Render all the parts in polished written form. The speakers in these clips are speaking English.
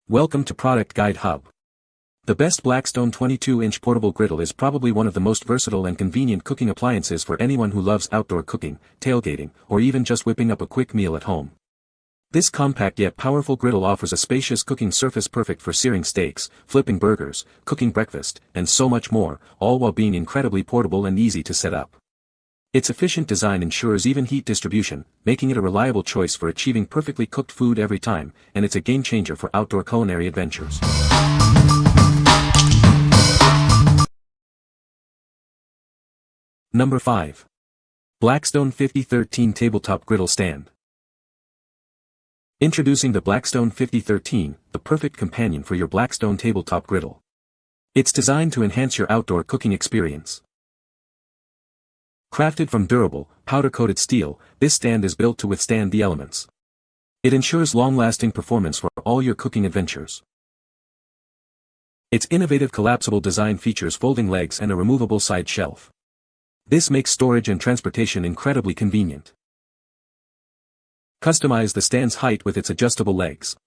Welcome to Product Guide Hub. The best Blackstone 22-inch portable griddle is probably one of the most versatile and convenient cooking appliances for anyone who loves outdoor cooking, tailgating, or even just whipping up a quick meal at home. This compact yet powerful griddle offers a spacious cooking surface perfect for searing steaks, flipping burgers, cooking breakfast, and so much more, all while being incredibly portable and easy to set up. Its efficient design ensures even heat distribution, making it a reliable choice for achieving perfectly cooked food every time, and it's a game changer for outdoor culinary adventures. Number 5. Blackstone 5013 Tabletop Griddle Stand. Introducing the Blackstone 5013, the perfect companion for your Blackstone tabletop griddle. It's designed to enhance your outdoor cooking experience. Crafted from durable, powder-coated steel, this stand is built to withstand the elements. It ensures long-lasting performance for all your cooking adventures. Its innovative collapsible design features folding legs and a removable side shelf. This makes storage and transportation incredibly convenient. Customize the stand's height with its adjustable legs.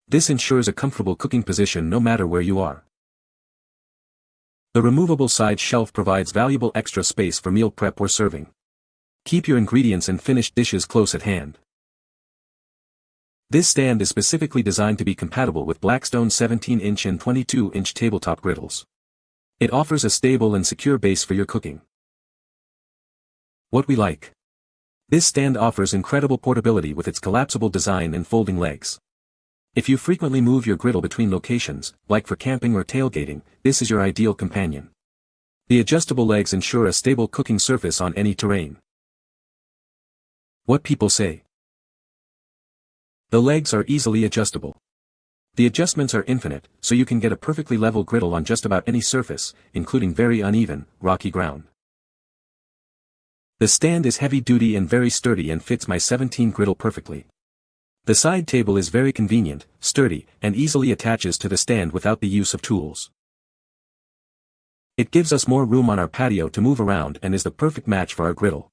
This ensures a comfortable cooking position no matter where you are. The removable side shelf provides valuable extra space for meal prep or serving. Keep your ingredients and finished dishes close at hand. This stand is specifically designed to be compatible with Blackstone 17-inch and 22-inch tabletop griddles. It offers a stable and secure base for your cooking. What we like. This stand offers incredible portability with its collapsible design and folding legs. If you frequently move your griddle between locations, like for camping or tailgating, this is your ideal companion. The adjustable legs ensure a stable cooking surface on any terrain. What people say. The legs are easily adjustable. The adjustments are infinite, so you can get a perfectly level griddle on just about any surface, including very uneven, rocky ground. The stand is heavy-duty and very sturdy and fits my 17 griddle perfectly. The side table is very convenient, sturdy, and easily attaches to the stand without the use of tools. It gives us more room on our patio to move around and is the perfect match for our griddle.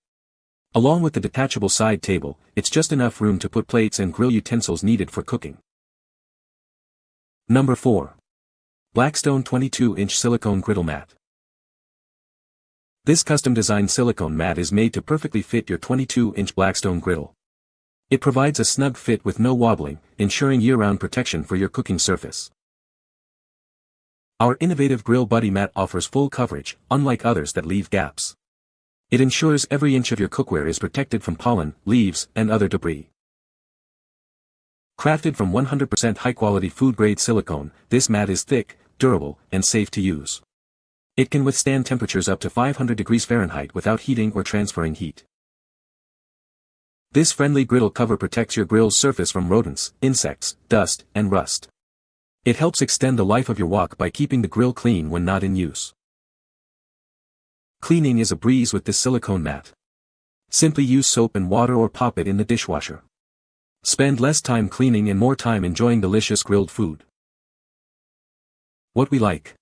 Along with the detachable side table, it's just enough room to put plates and grill utensils needed for cooking. Number 4. Blackstone 22-inch Silicone Griddle Mat. This custom-designed silicone mat is made to perfectly fit your 22-inch Blackstone griddle. It provides a snug fit with no wobbling, ensuring year-round protection for your cooking surface. Our innovative Grill Buddy mat offers full coverage, unlike others that leave gaps. It ensures every inch of your cookware is protected from pollen, leaves, and other debris. Crafted from 100% high-quality food-grade silicone, this mat is thick, durable, and safe to use. It can withstand temperatures up to 500 degrees Fahrenheit without heating or transferring heat. This friendly griddle cover protects your grill's surface from rodents, insects, dust, and rust. It helps extend the life of your wok by keeping the grill clean when not in use. Cleaning is a breeze with this silicone mat. Simply use soap and water or pop it in the dishwasher. Spend less time cleaning and more time enjoying delicious grilled food. What we like.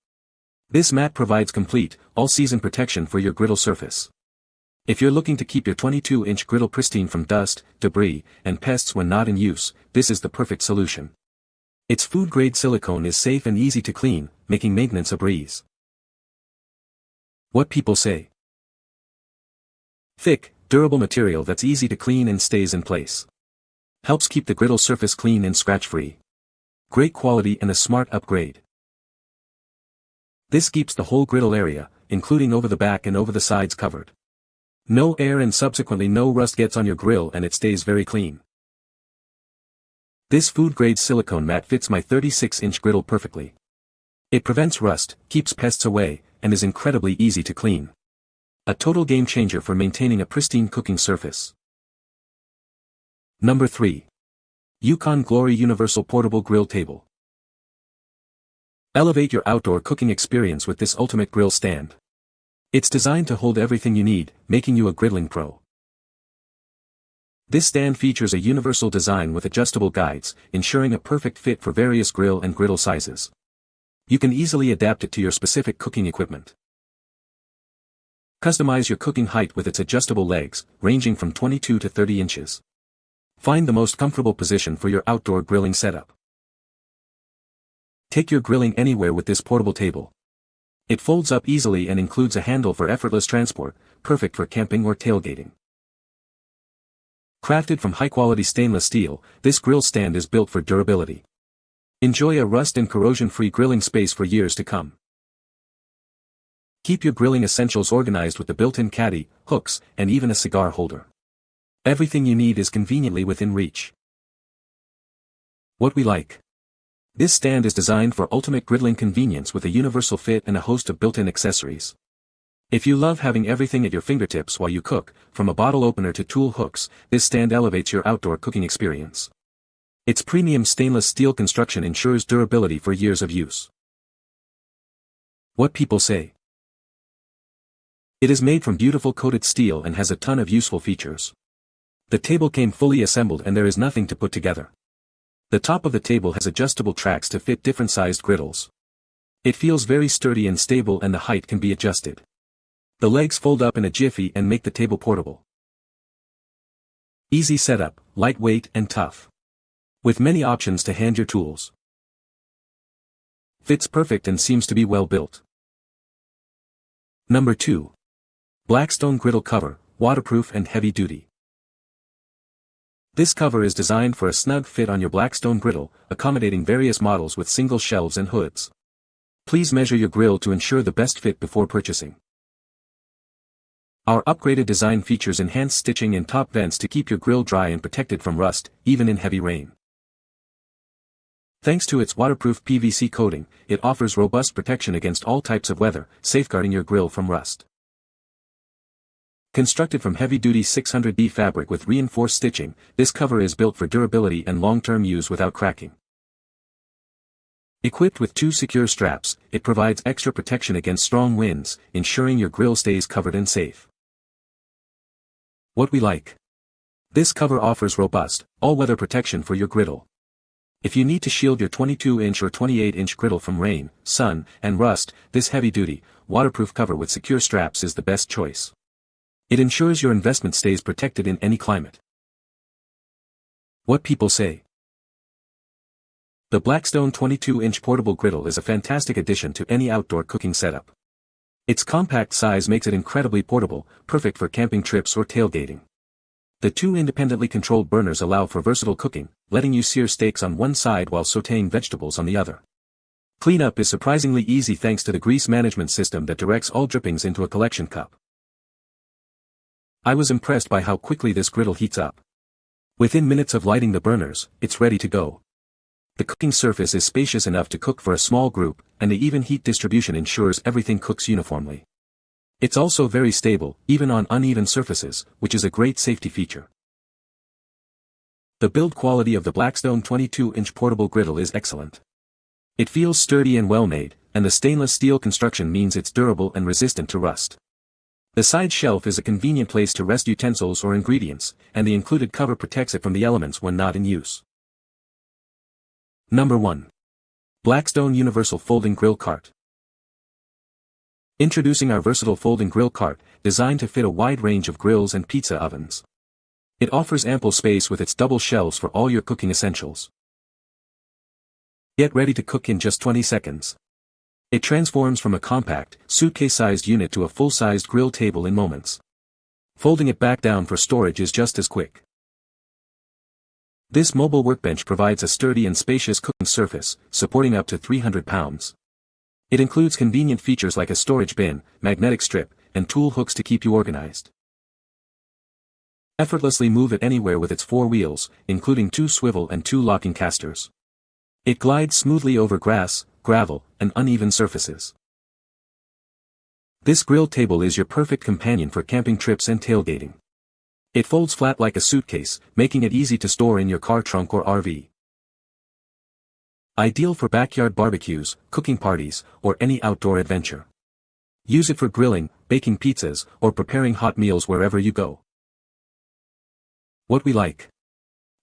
This mat provides complete, all-season protection for your griddle surface. If you're looking to keep your 22-inch griddle pristine from dust, debris, and pests when not in use, this is the perfect solution. Its food-grade silicone is safe and easy to clean, making maintenance a breeze. What people say. Thick, durable material that's easy to clean and stays in place. Helps keep the griddle surface clean and scratch-free. Great quality and a smart upgrade. This keeps the whole griddle area, including over the back and over the sides, covered. No air and subsequently no rust gets on your grill and it stays very clean. This food-grade silicone mat fits my 36-inch griddle perfectly. It prevents rust, keeps pests away, and is incredibly easy to clean. A total game changer for maintaining a pristine cooking surface. Number 3. Yukon Glory Universal Portable Grill Table. Elevate your outdoor cooking experience with this ultimate grill stand. It's designed to hold everything you need, making you a griddling pro. This stand features a universal design with adjustable guides, ensuring a perfect fit for various grill and griddle sizes. You can easily adapt it to your specific cooking equipment. Customize your cooking height with its adjustable legs, ranging from 22 to 30 inches. Find the most comfortable position for your outdoor grilling setup. Take your grilling anywhere with this portable table. It folds up easily and includes a handle for effortless transport, perfect for camping or tailgating. Crafted from high-quality stainless steel, this grill stand is built for durability. Enjoy a rust and corrosion-free grilling space for years to come. Keep your grilling essentials organized with the built-in caddy, hooks, and even a cigar holder. Everything you need is conveniently within reach. What we like. This stand is designed for ultimate griddling convenience with a universal fit and a host of built-in accessories. If you love having everything at your fingertips while you cook, from a bottle opener to tool hooks, this stand elevates your outdoor cooking experience. Its premium stainless steel construction ensures durability for years of use. What people say. It is made from beautiful coated steel and has a ton of useful features. The table came fully assembled and there is nothing to put together. The top of the table has adjustable tracks to fit different sized griddles. It feels very sturdy and stable and the height can be adjusted. The legs fold up in a jiffy and make the table portable. Easy setup, lightweight and tough. With many options to hand your tools. Fits perfect and seems to be well built. Number 2. Blackstone Griddle Cover, waterproof and heavy duty. This cover is designed for a snug fit on your Blackstone griddle, accommodating various models with single shelves and hoods. Please measure your grill to ensure the best fit before purchasing. Our upgraded design features enhanced stitching and top vents to keep your grill dry and protected from rust, even in heavy rain. Thanks to its waterproof PVC coating, it offers robust protection against all types of weather, safeguarding your grill from rust. Constructed from heavy-duty 600D fabric with reinforced stitching, this cover is built for durability and long-term use without cracking. Equipped with 2 secure straps, it provides extra protection against strong winds, ensuring your grill stays covered and safe. What we like. This cover offers robust, all-weather protection for your griddle. If you need to shield your 22-inch or 28-inch griddle from rain, sun, and rust, this heavy-duty, waterproof cover with secure straps is the best choice. It ensures your investment stays protected in any climate. What people say. The Blackstone 22-inch portable griddle is a fantastic addition to any outdoor cooking setup. Its compact size makes it incredibly portable, perfect for camping trips or tailgating. The 2 independently controlled burners allow for versatile cooking, letting you sear steaks on one side while sautéing vegetables on the other. Cleanup is surprisingly easy thanks to the grease management system that directs all drippings into a collection cup. I was impressed by how quickly this griddle heats up. Within minutes of lighting the burners, it's ready to go. The cooking surface is spacious enough to cook for a small group, and the even heat distribution ensures everything cooks uniformly. It's also very stable, even on uneven surfaces, which is a great safety feature. The build quality of the Blackstone 22-inch portable griddle is excellent. It feels sturdy and well-made, and the stainless steel construction means it's durable and resistant to rust. The side shelf is a convenient place to rest utensils or ingredients, and the included cover protects it from the elements when not in use. Number 1. Blackstone Universal Folding Grill Cart. Introducing our versatile folding grill cart, designed to fit a wide range of grills and pizza ovens. It offers ample space with its double shelves for all your cooking essentials. Get ready to cook in just 20 seconds. It transforms from a compact, suitcase-sized unit to a full-sized grill table in moments. Folding it back down for storage is just as quick. This mobile workbench provides a sturdy and spacious cooking surface, supporting up to 300 pounds. It includes convenient features like a storage bin, magnetic strip, and tool hooks to keep you organized. Effortlessly move it anywhere with its 4 wheels, including 2 swivel and 2 locking casters. It glides smoothly over grass, gravel, and uneven surfaces. This grill table is your perfect companion for camping trips and tailgating. It folds flat like a suitcase, making it easy to store in your car trunk or RV. Ideal for backyard barbecues, cooking parties, or any outdoor adventure. Use it for grilling, baking pizzas, or preparing hot meals wherever you go. What we like.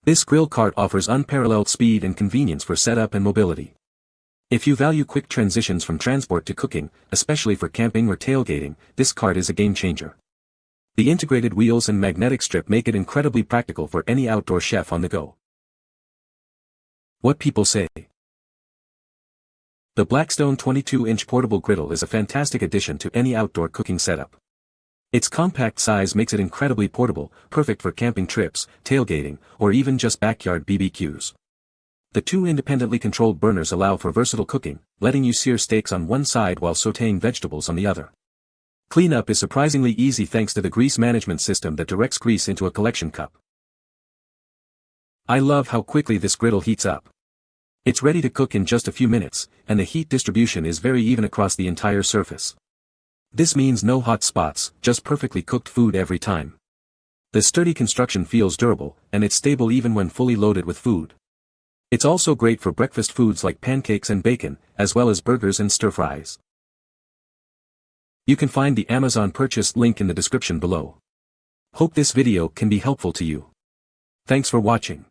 This grill cart offers unparalleled speed and convenience for setup and mobility. If you value quick transitions from transport to cooking, especially for camping or tailgating, this cart is a game changer. The integrated wheels and magnetic strip make it incredibly practical for any outdoor chef on the go. What people say. The Blackstone 22-inch portable griddle is a fantastic addition to any outdoor cooking setup. Its compact size makes it incredibly portable, perfect for camping trips, tailgating, or even just backyard BBQs. The two independently controlled burners allow for versatile cooking, letting you sear steaks on one side while sautéing vegetables on the other. Cleanup is surprisingly easy thanks to the grease management system that directs grease into a collection cup. I love how quickly this griddle heats up. It's ready to cook in just a few minutes, and the heat distribution is very even across the entire surface. This means no hot spots, just perfectly cooked food every time. The sturdy construction feels durable, and it's stable even when fully loaded with food. It's also great for breakfast foods like pancakes and bacon, as well as burgers and stir-fries. You can find the Amazon purchase link in the description below. Hope this video can be helpful to you. Thanks for watching.